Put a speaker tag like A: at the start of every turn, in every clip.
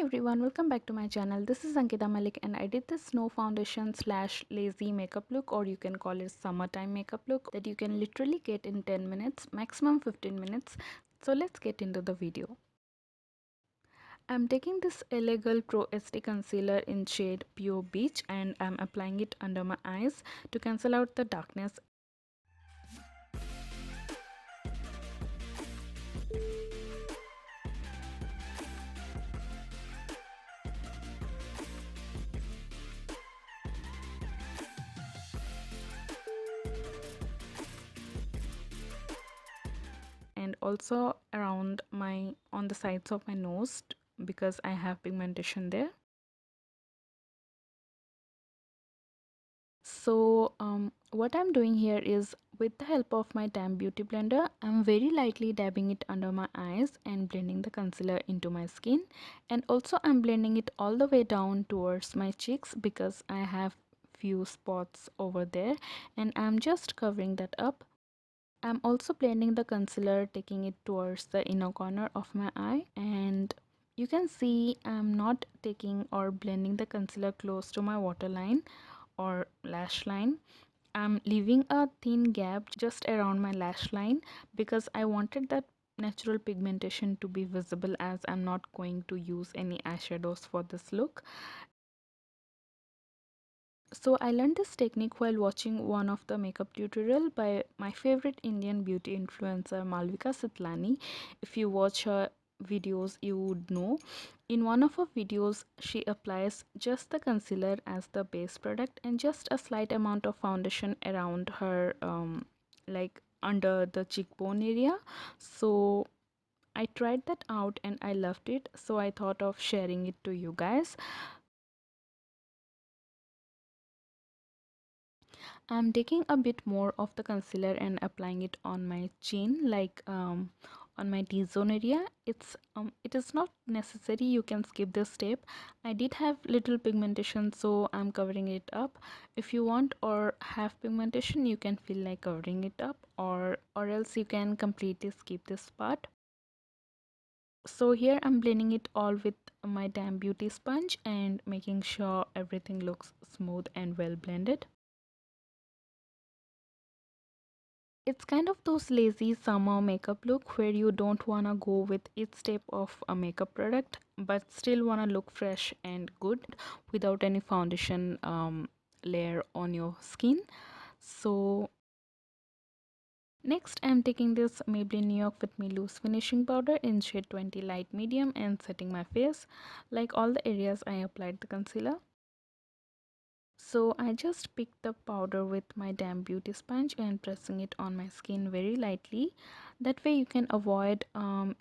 A: everyone, welcome back to my channel. This is Ankita Mallick and I did this snow foundation slash lazy makeup look, or you can call it summertime makeup look, that you can literally get in 10 minutes, maximum 15 minutes. So let's get into the video. I'm taking this L.A.Girl Pro SD concealer in shade Pure Beige and I'm applying it under my eyes to cancel out the darkness. And also around on the sides of my nose because I have pigmentation there. So what I'm doing here is, with the help of my damp beauty blender, I'm very lightly dabbing it under my eyes and blending the concealer into my skin. And also I'm blending it all the way down towards my cheeks because I have few spots over there and I'm just covering that up. I'm also blending the concealer, taking it towards the inner corner of my eye, and you can see I'm not taking or blending the concealer close to my waterline or lash line. I'm leaving a thin gap just around my lash line because I wanted that natural pigmentation to be visible, as I'm not going to use any eyeshadows for this look. So I learned this technique while watching one of the makeup tutorial by my favorite Indian beauty influencer Malvika. If you watch her videos, you would know. In one of her videos, she applies just the concealer as the base product and just a slight amount of foundation around her like under the cheekbone area. So I tried that out and I loved it, so I thought of sharing it to you guys. I'm taking a bit more of the concealer and applying it on my chin, like on my T-zone area. It is not necessary, you can skip this step. I did have little pigmentation, so I'm covering it up. If you want or have pigmentation, you can feel like covering it up, or else you can completely skip this part. So here I'm blending it all with my damn beauty sponge and making sure everything looks smooth and well blended. It's kind of those lazy summer makeup look where you don't wanna go with each step of a makeup product but still wanna look fresh and good without any foundation layer on your skin. So next I'm taking this Maybelline New York Fit Me Loose Finishing Powder in shade 20 Light Medium and setting my face, like all the areas I applied the concealer. So I just picked the powder with my damp beauty sponge and pressing it on my skin very lightly. That way you can avoid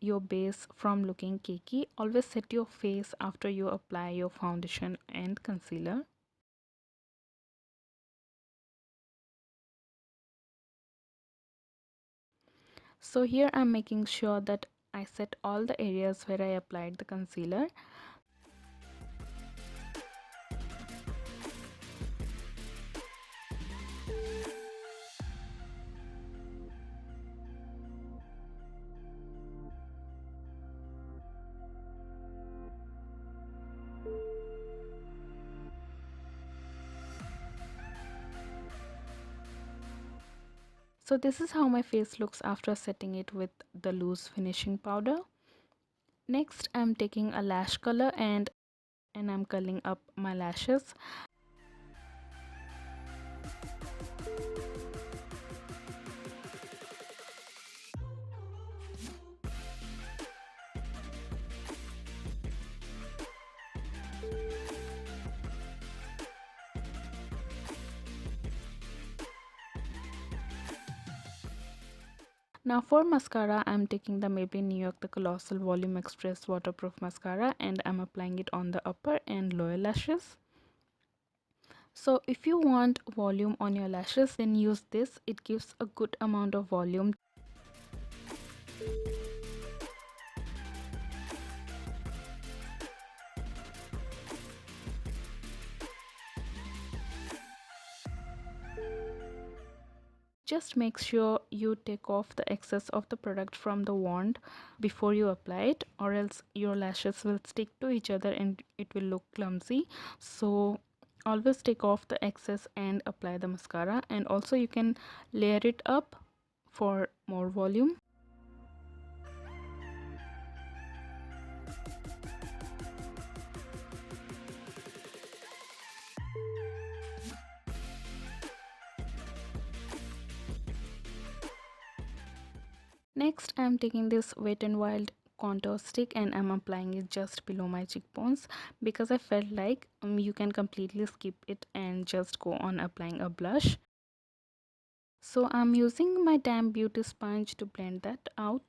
A: your base from looking cakey. Always set your face after you apply your foundation and concealer. So here I'm making sure that I set all the areas where I applied the concealer. So this is how my face looks after setting it with the loose finishing powder. Next I'm taking a lash color and I'm curling up my lashes. Now for mascara, I'm taking the Maybelline New York the Colossal Volume Express Waterproof Mascara and I'm applying it on the upper and lower lashes. So if you want volume on your lashes, then use this. It gives a good amount of volume. Just make sure you take off the excess of the product from the wand before you apply it, or else your lashes will stick to each other and it will look clumsy. So always take off the excess and apply the mascara, and also you can layer it up for more volume. Next, I'm taking this Wet n Wild contour stick and I'm applying it just below my cheekbones because I felt like you can completely skip it and just go on applying a blush. So I'm using my damp beauty sponge to blend that out.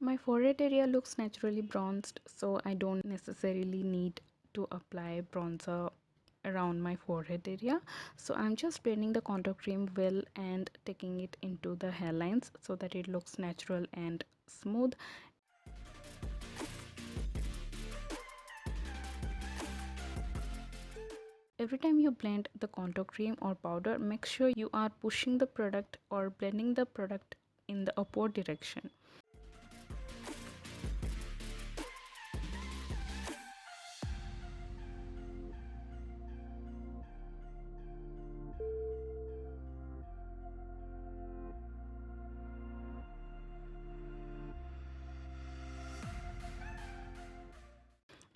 A: My forehead area looks naturally bronzed, so I don't necessarily need to apply bronzer around my forehead area. So I'm just blending the contour cream well and taking it into the hairlines so that it looks natural and smooth. Every time you blend the contour cream or powder, make sure you are pushing the product or blending the product in the upward direction.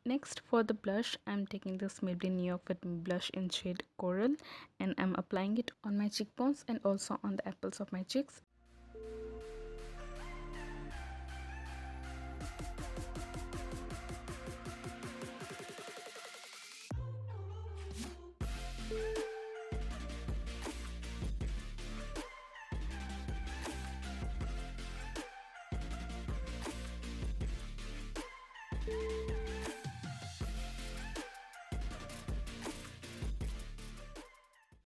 A: Next, for the blush, I'm taking this Maybelline New York Fit blush in shade Coral and I'm applying it on my cheekbones and also on the apples of my cheeks.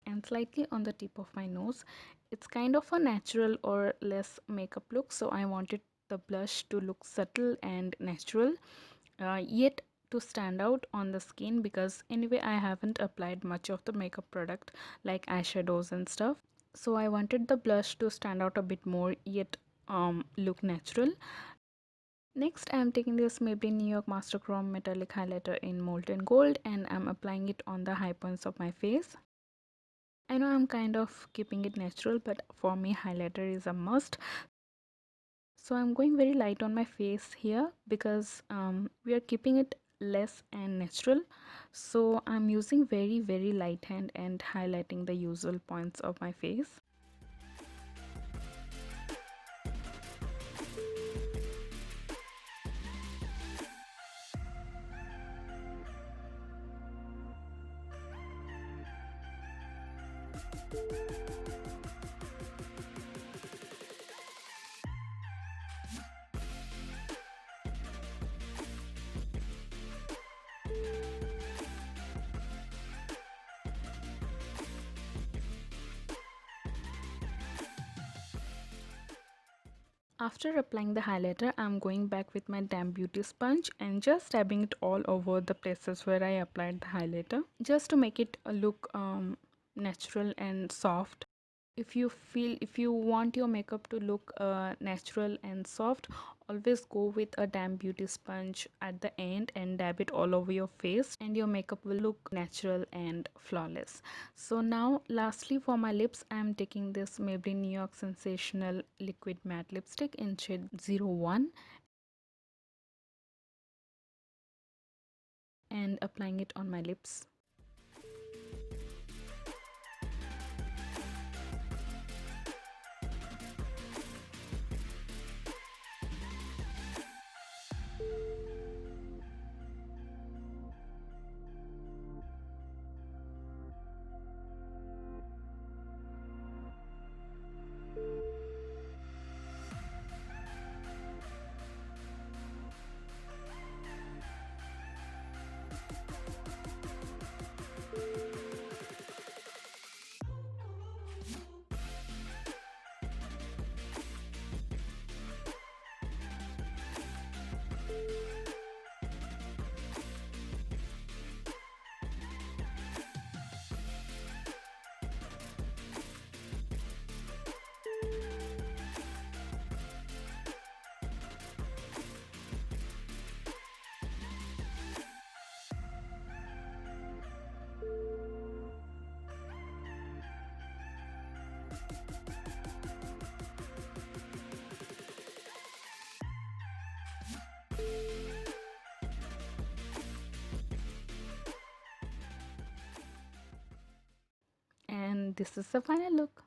A: And slightly on the tip of my nose. It's kind of a natural or less makeup look, so I wanted the blush to look subtle and natural, yet to stand out on the skin because anyway I haven't applied much of the makeup product like eyeshadows and stuff. So I wanted the blush to stand out a bit more yet look natural. Next, I'm taking this Maybelline New York Master Chrome Metallic Highlighter in Molten Gold and I'm applying it on the high points of my face. I know I'm kind of keeping it natural, but for me highlighter is a must. So I'm going very light on my face here because we are keeping it less and natural. So I'm using very light hand and highlighting the usual points of my face. After applying the highlighter, I'm going back with my damp beauty sponge and just dabbing it all over the places where I applied the highlighter just to make it look natural and soft. If you want your makeup to look natural and soft, always go with a damp beauty sponge at the end and dab it all over your face and your makeup will look natural and flawless. So now lastly for my lips, I am taking this Maybelline New York Sensational liquid matte lipstick in shade 01 and applying it on my lips. this is the final look.